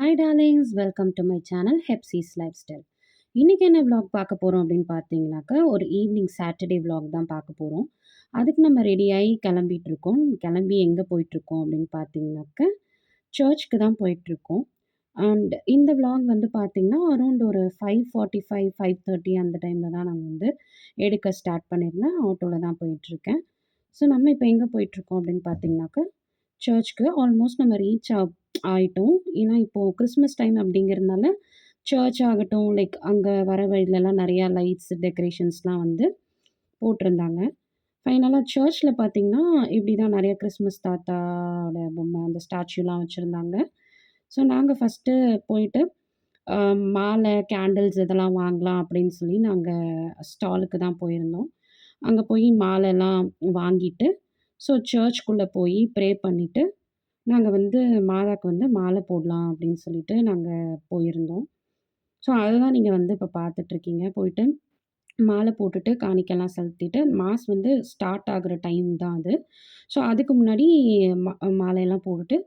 Hi darlings, welcome to my channel Hepsi's life style. இன்றைக்கி என்ன vlog பார்க்க போகிறோம் அப்படின்னு பார்த்தீங்கன்னாக்கா, ஒரு ஈவினிங் சாட்டர்டே vlog தான் பார்க்க போகிறோம். அதுக்கு நம்ம ரெடியாகி கிளம்பிட்டுருக்கோம். கிளம்பி எங்கே போயிட்டுருக்கோம் அப்படின்னு பார்த்தீங்கன்னாக்கா, சர்ச்சுக்கு தான் போயிட்டுருக்கோம். அண்ட் இந்த vlog வந்து பார்த்தீங்கன்னா, அரௌண்ட் ஒரு 5:45, 5:30 அந்த டைமில் தான் நான் வந்து எடுக்க ஸ்டார்ட் பண்ணியிருந்தேன். ஆட்டோவில் தான் போயிட்டுருக்கேன். ஸோ நம்ம இப்போ எங்கே போயிட்டுருக்கோம் அப்படின்னு பார்த்தீங்கன்னாக்கா, சர்ச்சுக்கு ஆல்மோஸ்ட் நம்ம ரீச் ஆயிட்டோம். ஏன்னா, இப்போது கிறிஸ்மஸ் டைம் அப்படிங்கிறதுனால, சர்ச் ஆகட்டும், லைக் அங்கே வர வழிலலாம் நெறையா லைட்ஸ், டெக்கரேஷன்ஸ்லாம் வந்து போட்டிருந்தாங்க. ஃபைனலா சர்ச்சில் பார்த்தீங்கன்னா, இப்படி தான் நெறைய கிறிஸ்மஸ் தாத்தாவோட பொம்மை, அந்த ஸ்டாச்சுலாம் வச்சுருந்தாங்க. ஸோ நாங்க ஃபஸ்ட்டு போயிட்டு, அ மாலை, கேண்டில்ஸ் இதெல்லாம் வாங்கலாம் அப்படின்னு சொல்லி நாங்க ஸ்டாலுக்கு தான் போயிருந்தோம். அங்க போய் மாலைலாம் வாங்கிட்டு, ஸோ சர்ச்சுக்குள்ள போய் ப்ரே பண்ணிட்டு நாங்க வந்து மாதாக்கு வந்து மாலை போடலாம் அப்படின்னு சொல்லிட்டு நாங்க போயிருந்தோம். ஸோ அதுதான் நீங்க வந்து இப்ப பார்த்துட்ருக்கீங்க. போயிட்டு மாலை போட்டுட்டு காணிக்கைலாம் செலுத்திட்டு, மாஸ் வந்து ஸ்டார்ட் ஆகுற டைம் தான் அது. ஸோ அதுக்கு முன்னாடி ம மாலையெல்லாம் போட்டுட்டு,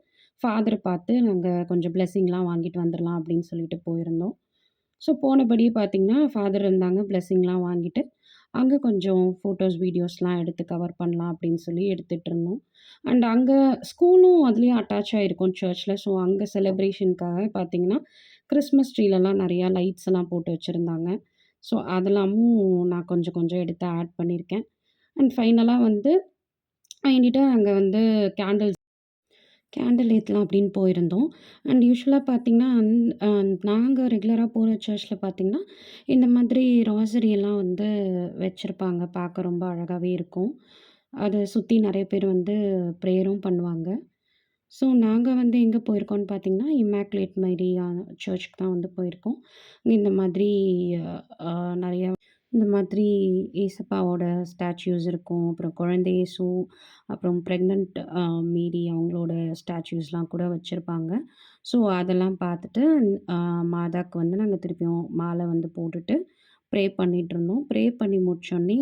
ஃபாதர பார்த்து நாங்க கொஞ்சம் பிளெஸ்ஸிங்லாம் வாங்கிட்டு வந்துரலாம் அப்படின்னு சொல்லிட்டு போயிருந்தோம். ஸோ போனபடியே பார்த்தீங்கன்னா, ஃபாதர் இருந்தாங்க. பிளெஸ்ஸிங்லாம் வாங்கிட்டு, அங்க கொஞ்சம் ஃபோட்டோஸ், வீடியோஸ்லாம் எடுத்து கவர் பண்ணலாம் அப்படின்னு சொல்லி எடுத்துட்டுருந்தோம். அண்ட் அங்க ஸ்கூலும் அதுலயே அட்டாச் ஆயிருக்கும் சர்ச்ல. ஸோ அங்க செலிப்ரேஷனுக்காக பார்த்தீங்கன்னா, கிறிஸ்மஸ் ட்ரீலலாம் நெறையா லைட்ஸ் எல்லாம் போட்டு வச்சிருந்தாங்க. ஸோ அதெல்லாமும் நான் கொஞ்சம் கொஞ்சம் எடுத்து ஆட் பண்ணியிருக்கேன். அண்ட் ஃபைனலா வந்து வேண்டிட்டு அங்க வந்து கேண்டில்ஸ் கேண்டில் ஏத்தலாம் அப்படின்னு போயிருந்தோம். அண்ட் யூசுவலா பார்த்தீங்கன்னா, நாங்க ரெகுலரா போற சர்ச்ல பார்த்தீங்கன்னா, இந்த மாதிரி ரோசரி எல்லாம் வந்து வச்சிருப்பாங்க. பார்க்க ரொம்ப அழகாவே இருக்கும். அத சுத்தி நெறைய பேர் வந்து ப்ரேயரும் பண்ணுவாங்க. ஸோ நாங்க வந்து எங்க போயிருக்கோம்னு பார்த்தீங்கன்னா, இம்மாக்குலேட் மேரியா சர்ச்சுக்கு தான் வந்து போயிருக்கோம். இந்த மாதிரி அ நெறைய இந்த மாதிரி ஏசப்பாவோட ஸ்டாச்சூஸ் இருக்கும். அப்புறம் குழந்தை இயேசு, அப்புறம் பிரெக்னன்ட் மேரி அவங்களோட ஸ்டாச்சூஸ்லாம் கூட வச்சிருப்பாங்க. ஸோ அதெல்லாம் பார்த்துட்டு அ மாதாக்கு வந்து நாங்க திருப்பியும் மாலை வந்து போட்டுட்டு ப்ரே பண்ணிட்டுருந்தோம். ப்ரே பண்ணி முடிச்சோனே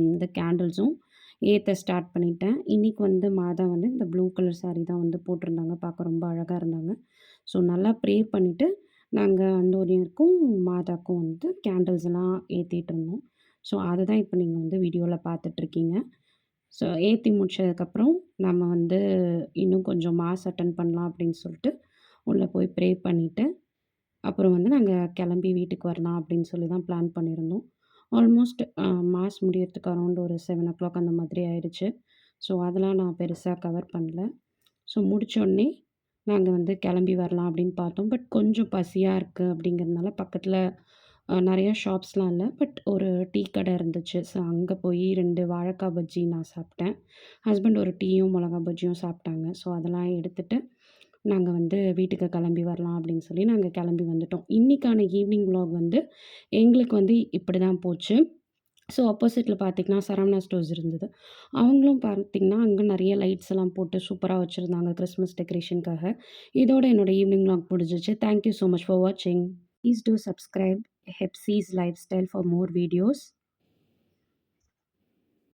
இந்த கேண்டில்ஸும் ஏத்த ஸ்டார்ட் பண்ணிட்டேன். இன்னைக்கு வந்து மாதா வந்து இந்த ப்ளூ கலர் சாரி தான் வந்து போட்டிருந்தாங்க. பார்க்க ரொம்ப அழகா இருந்தாங்க. ஸோ நல்லா ப்ரே பண்ணிட்டு, நாங்க அந்தோனியருக்கும், மாதாக்கும் வந்து கேண்டில்ஸ் எல்லாம் ஏத்திட்டுருந்தோம். ஸோ அதுதான் இப்ப நீங்க வந்து வீடியோல பார்த்துட்ருக்கீங்க. ஸோ ஏத்தி முடிச்சதுக்கப்புறம், நம்ம வந்து இன்னும் கொஞ்சம் மாஸ் அட்டெண்ட் பண்ணலாம் அப்படின்னு சொல்லிட்டு, உள்ள போய் ப்ரே பண்ணிட்டு அப்புறம் வந்து நாங்க கிளம்பி வீட்டுக்கு வரலாம் அப்படின்னு சொல்லி தான் பிளான் பண்ணியிருந்தோம். ஆல்மோஸ்ட் மாஸ் முடியறதுக்கு அரௌண்ட் ஒரு 7:00 அந்த மாதிரி ஆயிடுச்சு. ஸோ அதெல்லாம் நான் பெருசா கவர் பண்ணல. ஸோ முடிச்சோனே நாங்க வந்து கிளம்பி வரலாம் அப்படின்னு பார்த்தோம். பட் கொஞ்சம் பசியா இருக்கு அப்படிங்கிறதுனால பக்கத்தில நெறைய ஷாப்ஸ்லாம் இல்ல. பட் ஒரு டீ கடை இருந்துச்சு. ஸோ அங்க போய் 2 வாழைக்காய் பஜ்ஜி நான் சாப்பிட்டேன். ஹஸ்பண்ட் ஒரு டீயும், மிளகா பஜ்ஜியும் சாப்பிட்டாங்க. ஸோ அதெல்லாம் எடுத்துட்டு நாங்க வந்து வீட்டுக்கு கிளம்பி வரலாம் அப்படின்னு சொல்லி நாங்க கிளம்பி வந்துட்டோம். இன்னைக்கான ஈவினிங் விளாக் வந்து எங்களுக்கு வந்து இப்படிதான் போச்சு. ஸோ ஆப்போசிட்ல பார்த்தீங்கன்னா, சரவணா ஸ்டோர்ஸ் இருந்தது. அவங்களும் பார்த்தீங்கன்னா, அங்க நெறைய லைட்ஸ் எல்லாம் போட்டு சூப்பரா வச்சிருந்தாங்க கிறிஸ்மஸ் டெக்கரேஷனுக்காக. இதோட என்னோட ஈவினிங் விளாக் முடிஞ்சிச்சு. Thank you so much for வாட்சிங். Please do subscribe Hepsi's life style for more videos.